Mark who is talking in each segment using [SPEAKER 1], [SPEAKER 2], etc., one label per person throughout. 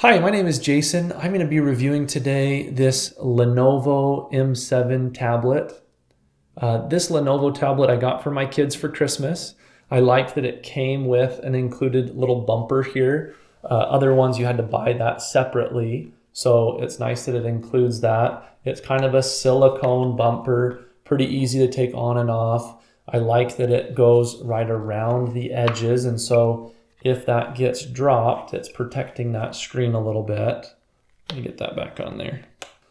[SPEAKER 1] Hi, my name is Jason. I'm going to be reviewing today this Lenovo M2 Tablet. This Lenovo tablet I got for my kids for Christmas. I liked that it came with an included little bumper here. Other ones you had to buy that separately, so it's nice that it includes that. It's kind of a silicone bumper, pretty easy to take on and off. I like that it goes right around the edges, and so if that gets dropped, it's protecting that screen a little bit. Let me get that back on there.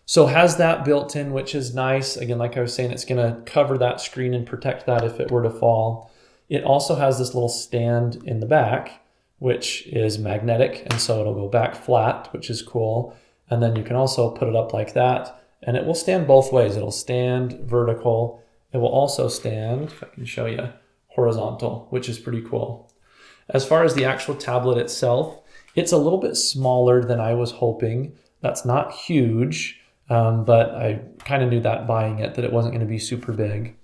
[SPEAKER 1] So has that built in, which is nice. Again, like I was saying, it's gonna cover that screen and protect that if it were to fall. It also has this little stand in the back, which is magnetic, and so it'll go back flat, which is cool. And then you can also put it up like that, and it will stand both ways. It'll stand vertical. It will also stand, if I can show you, horizontal, which is pretty cool. As far as the actual tablet itself, it's a little bit smaller than I was hoping. That's not huge, but I kind of knew that buying it, that it wasn't going to be super big.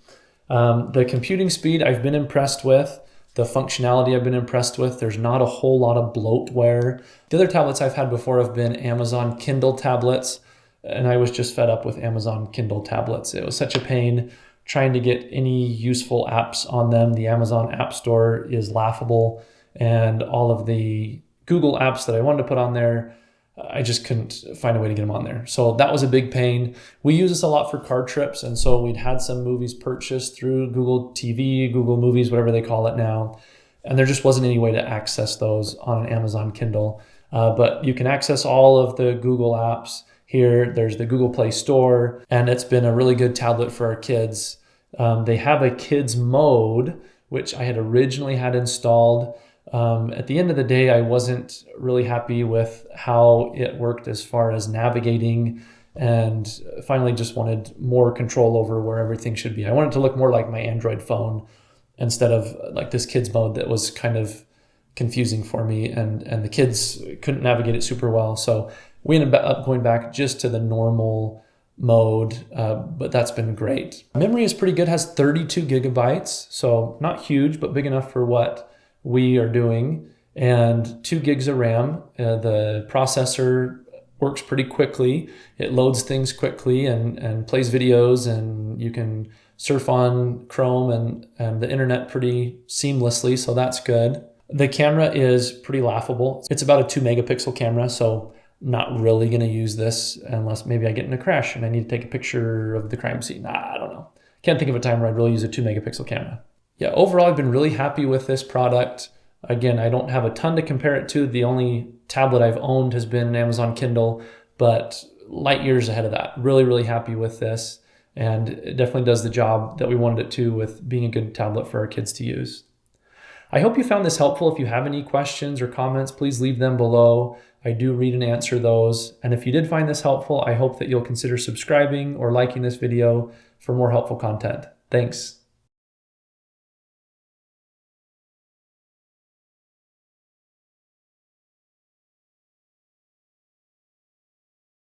[SPEAKER 1] The computing speed I've been impressed with. The functionality I've been impressed with. There's not a whole lot of bloatware. The other tablets I've had before have been Amazon Kindle tablets, and I was just fed up with Amazon Kindle tablets. It was such a pain trying to get any useful apps on them. The Amazon App Store is laughable, and all of the Google apps that I wanted to put on there, I just couldn't find a way to get them on there. So that was a big pain. We use this a lot for car trips, and so we'd had some movies purchased through Google TV, Google Movies, whatever they call it now, and there just wasn't any way to access those on an Amazon Kindle. But you can access all of the Google apps here. There's the Google Play Store, and it's been a really good tablet for our kids. They have a kids mode, which I had originally had installed. At the end of the day, I wasn't really happy with how it worked as far as navigating, and finally just wanted more control over where everything should be. I wanted to look more like my Android phone instead of like this kids mode that was kind of confusing for me, and the kids couldn't navigate it super well. So we ended up going back just to the normal mode, but that's been great. Memory is pretty good, has 32 gigabytes, so not huge, but big enough for what we are doing, and 2 gigs of RAM. The processor works pretty quickly. It loads things quickly and plays videos, and you can surf on Chrome and the internet pretty seamlessly, so that's good. The camera is pretty laughable. It's about a 2 megapixel camera, so not really gonna use this unless maybe I get in a crash and I need to take a picture of the crime scene. I don't know. Can't think of a time where I'd really use a 2 megapixel camera. Yeah, overall, I've been really happy with this product. Again, I don't have a ton to compare it to. The only tablet I've owned has been an Amazon Kindle, but light years ahead of that. Really, really happy with this. And it definitely does the job that we wanted it to with being a good tablet for our kids to use. I hope you found this helpful. If you have any questions or comments, please leave them below. I do read and answer those. And if you did find this helpful, I hope that you'll consider subscribing or liking this video for more helpful content. Thanks.